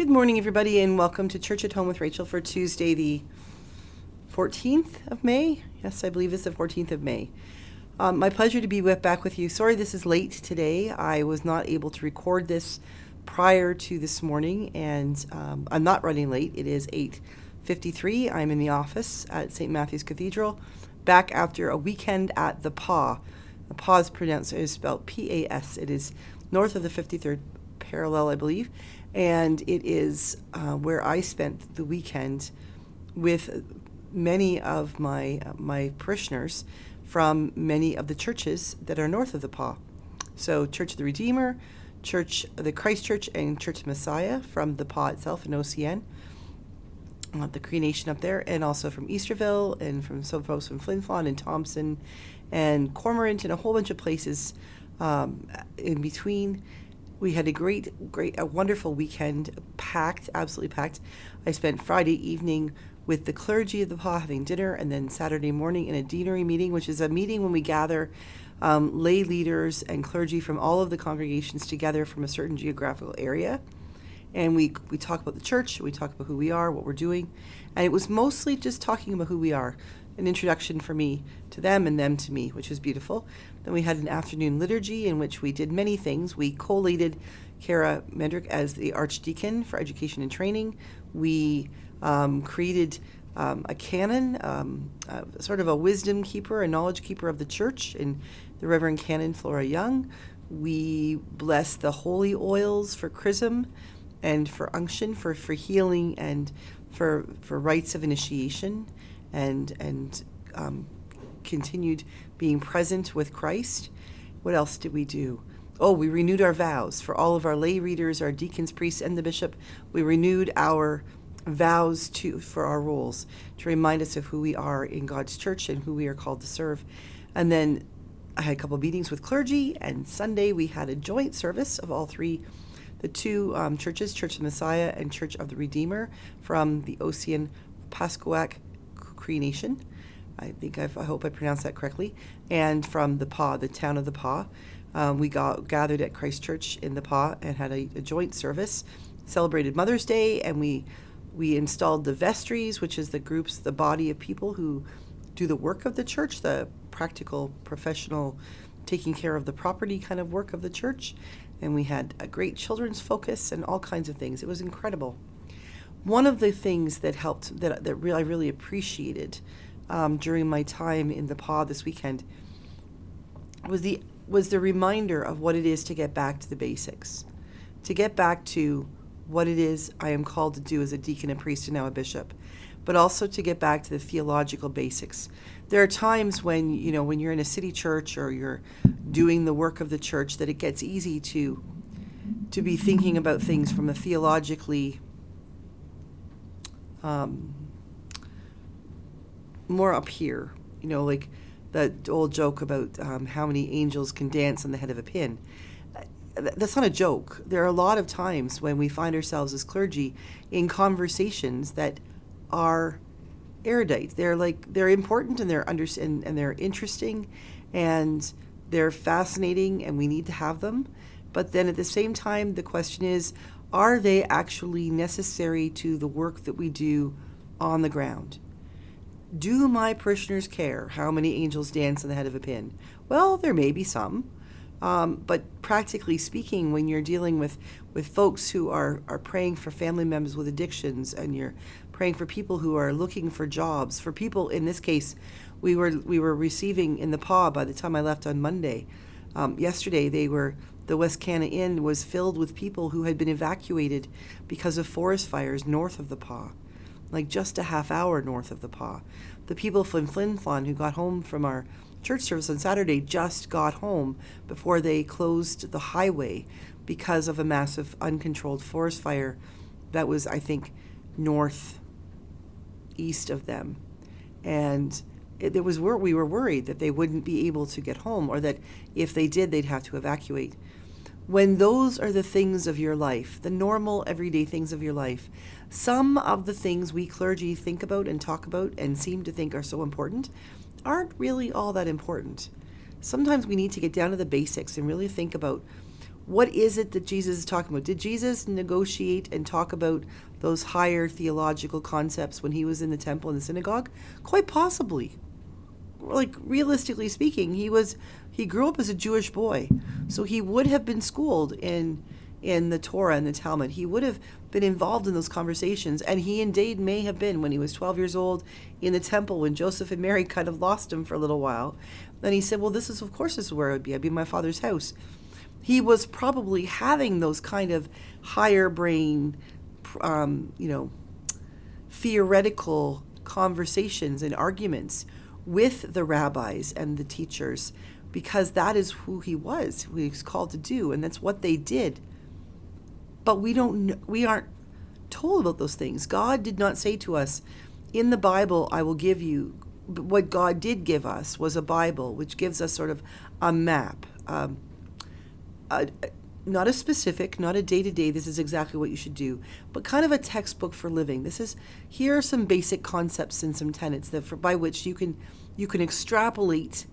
Good morning, everybody, and welcome to Church at Home with Rachel for Tuesday, the 14th of May. Yes, I believe it's the 14th of May. My pleasure to be back with you. Sorry this is late today. I was not able to record this prior to this morning, and I'm not running late. It is 8:53. I'm in the office at St. Matthew's Cathedral, back after a weekend at the PA. The PA is spelled P-A-S. It is north of the 53rd parallel, I believe, and it is where I spent the weekend with many of my parishioners from many of the churches that are north of the PA. So Church of the Redeemer, the Christ Church, and Church of Messiah from the PA itself in OCN, the Cree Nation up there, and also from Easterville and from some folks from Flin Flon and Thompson and Cormorant and a whole bunch of places in between. We had a wonderful weekend, packed, absolutely packed. I spent Friday evening with the clergy of the PA having dinner, and then Saturday morning in a deanery meeting, which is a meeting when we gather lay leaders and clergy from all of the congregations together from a certain geographical area. And we talk about the church, we talk about who we are, what we're doing. And it was mostly just talking about who we are, an introduction for me to them and them to me, which was beautiful. Then we had an afternoon liturgy in which we did many things. We collated Kara Mendrick as the Archdeacon for Education and Training. We created a canon, sort of a wisdom keeper, a knowledge keeper of the church, in the Reverend Canon Flora Young. We blessed the holy oils for chrism and for unction, for healing, and for rites of initiation, and continued being present with Christ. What else did we do? Oh, we renewed our vows for all of our lay readers, our deacons, priests, and the bishop. We renewed our vows for our roles to remind us of who we are in God's church and who we are called to serve. And then I had a couple of meetings with clergy, and Sunday we had a joint service of all three, the two churches, Church of the Messiah and Church of the Redeemer, from the Ocean Pascoac Cree Nation. I hope I pronounced that correctly. And from the PA, the town of the PA. We gathered at Christ Church in the PA and had a joint service, celebrated Mother's Day, and we installed the vestries, which is the body of people who do the work of the church, the practical, professional, taking care of the property kind of work of the church. And we had a great children's focus and all kinds of things. It was incredible. One of the things that helped, that I really appreciated during my time in the PA this weekend was the reminder of what it is to get back to the basics, to get back to what it is I am called to do as a deacon, a priest, and now a bishop, but also to get back to the theological basics. There are times when you're in a city church or you're doing the work of the church that it gets easy to be thinking about things from a theologically more up here, like that old joke about how many angels can dance on the head of a pin. That's not a joke. There are a lot of times when we find ourselves as clergy in conversations that are erudite. They're important, and and they're interesting, and they're fascinating, and we need to have them. But then at the same time, the question is, are they actually necessary to the work that we do on the ground? Do my parishioners care how many angels dance on the head of a pin? Well, there may be some. But practically speaking, when you're dealing with folks who are praying for family members with addictions, and you're praying for people who are looking for jobs, for people, in this case, we were receiving in the PA by the time I left on Monday. Yesterday, the West Canna Inn was filled with people who had been evacuated because of forest fires north of the PA, like just a half hour north of the PA. The people from Flin Flon who got home from our church service on Saturday just got home before they closed the highway because of a massive uncontrolled forest fire that was, I think, northeast of them. And we were worried that they wouldn't be able to get home, or that if they did, they'd have to evacuate. When those are the things of your life, the normal, everyday things of your life, some of the things we clergy think about and talk about and seem to think are so important aren't really all that important. Sometimes we need to get down to the basics and really think about What is it that Jesus is talking about? Did Jesus negotiate and talk about those higher theological concepts when he was in the temple and the synagogue? Quite possibly. Like, realistically speaking, he grew up as a Jewish boy, so he would have been schooled in the Torah and the Talmud. He would have been involved in those conversations, and he indeed may have been when he was 12 years old in the temple when Joseph and Mary kind of lost him for a little while. Then he said, well, this is where I'd be in my Father's house. He was probably having those kind of higher brain, theoretical conversations and arguments with the rabbis and the teachers, because that is who he was called to do, and that's what they did. But we aren't told about those things. God did not say to us, in the Bible, I will give you. What God did give us was a Bible, which gives us sort of a map, not a specific, not a day-to-day, this is exactly what you should do, but kind of a textbook for living. Here are some basic concepts and some tenets by which you can extrapolate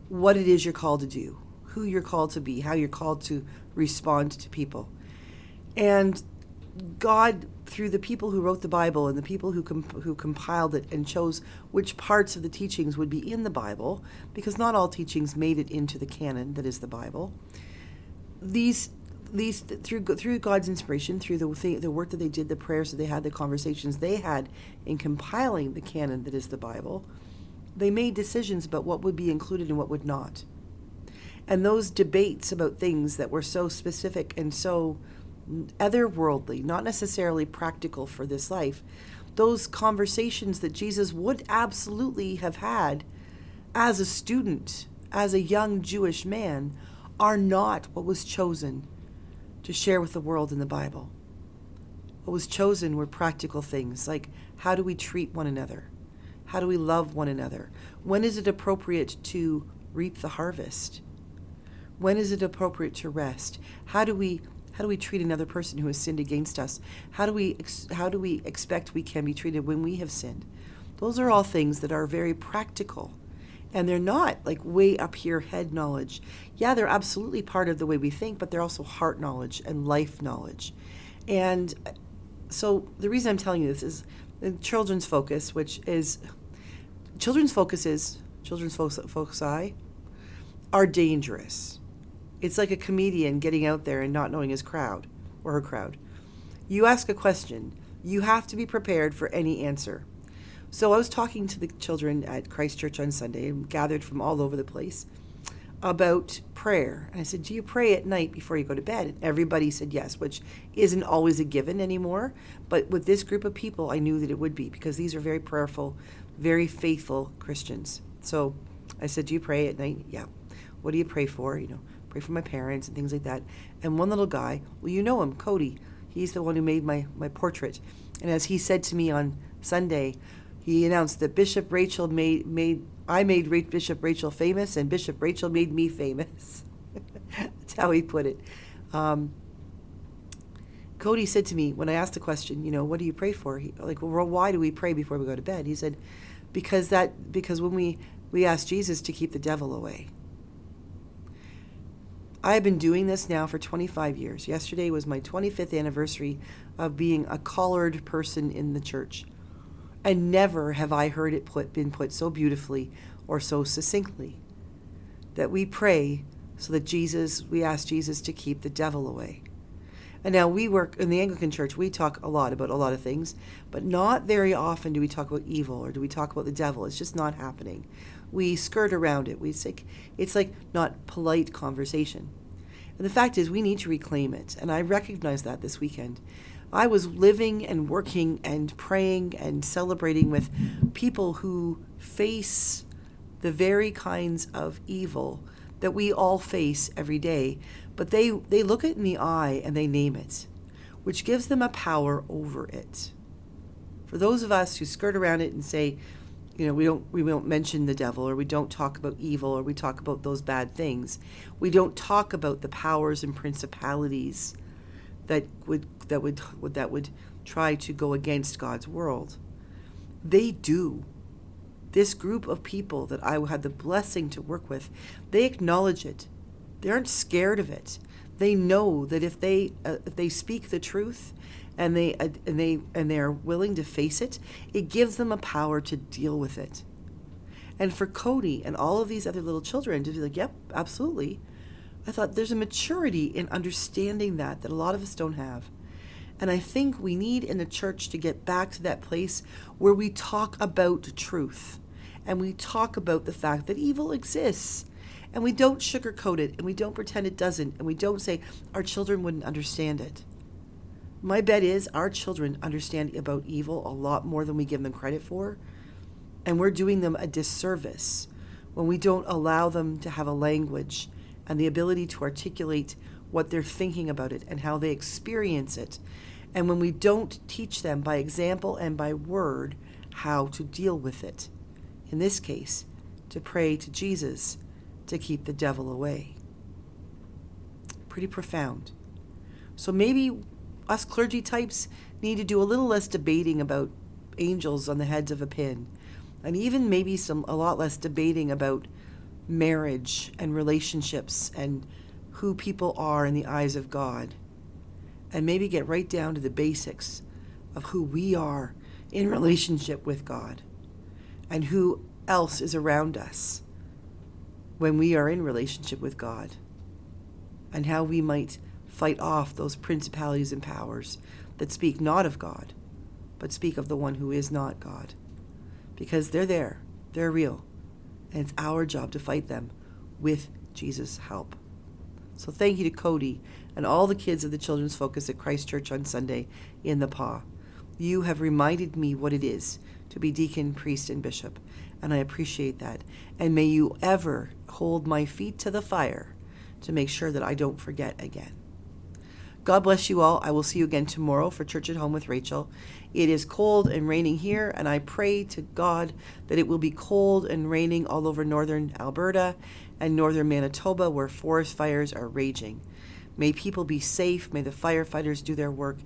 what it is you're called to do, who you're called to be, how you're called to respond to people. And God, through the people who wrote the Bible and the people who compiled it and chose which parts of the teachings would be in the Bible, because not all teachings made it into the canon that is the Bible, these through God's inspiration, through the work that they did, the prayers that they had, the conversations they had in compiling the canon that is the Bible, they made decisions about what would be included and what would not. And those debates about things that were so specific and so otherworldly, not necessarily practical for this life, those conversations that Jesus would absolutely have had as a student, as a young Jewish man, are not what was chosen to share with the world in the Bible. What was chosen were practical things like, how do we treat one another? How do we love one another? When is it appropriate to reap the harvest? When is it appropriate to rest? How do we treat another person who has sinned against us? How do we expect we can be treated when we have sinned? Those are all things that are very practical. And they're not like way up here head knowledge. Yeah, they're absolutely part of the way we think, but they're also heart knowledge and life knowledge. And so the reason I'm telling you this is the children's focus, children's foci are dangerous. It's like a comedian getting out there and not knowing his crowd or her crowd. You ask a question, you have to be prepared for any answer. So I was talking to the children at Christ Church on Sunday, and gathered from all over the place, about prayer. And I said, do you pray at night before you go to bed? And everybody said yes, which isn't always a given anymore. But with this group of people, I knew that it would be, because these are very prayerful, very faithful Christians. So I said, do you pray at night? Yeah. What do you pray for? Pray for my parents and things like that. And one little guy, well, you know him, Cody. He's the one who made my portrait. And as he said to me on Sunday, he announced that Bishop Rachel made Bishop Rachel famous, and Bishop Rachel made me famous. That's how he put it. Cody said to me when I asked the question, what do you pray for? Why do we pray before we go to bed? He said, because when we ask Jesus to keep the devil away. I have been doing this now for 25 years. Yesterday was my 25th anniversary of being a collared person in the church. And never have I heard it been put so beautifully or so succinctly, that we pray so that we ask Jesus to keep the devil away. And now we work in the Anglican Church, we talk a lot about a lot of things, but not very often do we talk about evil or do we talk about the devil. It's just not happening. We skirt around it. It's like not polite conversation. And the fact is, we need to reclaim it. And I recognize that this weekend. I was living and working and praying and celebrating with people who face the very kinds of evil that we all face every day, but they look it in the eye and they name it, which gives them a power over it. For those of us who skirt around it and say, we won't mention the devil, or we don't talk about evil, or we talk about those bad things, we don't talk about the powers and principalities that would try to go against God's world. They do. This group of people that I had the blessing to work with, they acknowledge it. They aren't scared of it. They know that if they speak the truth and they are willing to face it, it gives them a power to deal with it. And for Cody and all of these other little children to be like, yep, absolutely. I thought there's a maturity in understanding that a lot of us don't have. And I think we need in the church to get back to that place where we talk about truth and we talk about the fact that evil exists, and we don't sugarcoat it and we don't pretend it doesn't, and we don't say our children wouldn't understand it. My bet is our children understand about evil a lot more than we give them credit for, and we're doing them a disservice when we don't allow them to have a language and the ability to articulate what they're thinking about it and how they experience it. And when we don't teach them by example and by word how to deal with it. In this case, to pray to Jesus to keep the devil away. Pretty profound. So maybe us clergy types need to do a little less debating about angels on the heads of a pin, and even maybe a lot less debating about marriage and relationships and who people are in the eyes of God, and maybe get right down to the basics of who we are in relationship with God and who else is around us when we are in relationship with God, and how we might fight off those principalities and powers that speak not of God, but speak of the one who is not God. Because they're there, they're real, and it's our job to fight them with Jesus' help. So thank you to Cody and all the kids of the Children's Focus at Christ Church on Sunday in the PA. You have reminded me what it is to be deacon, priest, and bishop, and I appreciate that. And may you ever hold my feet to the fire to make sure that I don't forget again. God bless you all. I will see you again tomorrow for Church at Home with Rachel. It is cold and raining here, and I pray to God that it will be cold and raining all over northern Alberta and northern Manitoba, where forest fires are raging. May people be safe, may the firefighters do their work,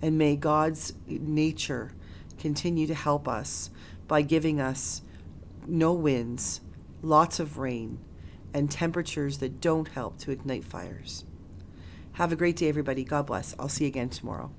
and may God's nature continue to help us by giving us no winds, lots of rain, and temperatures that don't help to ignite fires. Have a great day, everybody. God bless. I'll see you again tomorrow.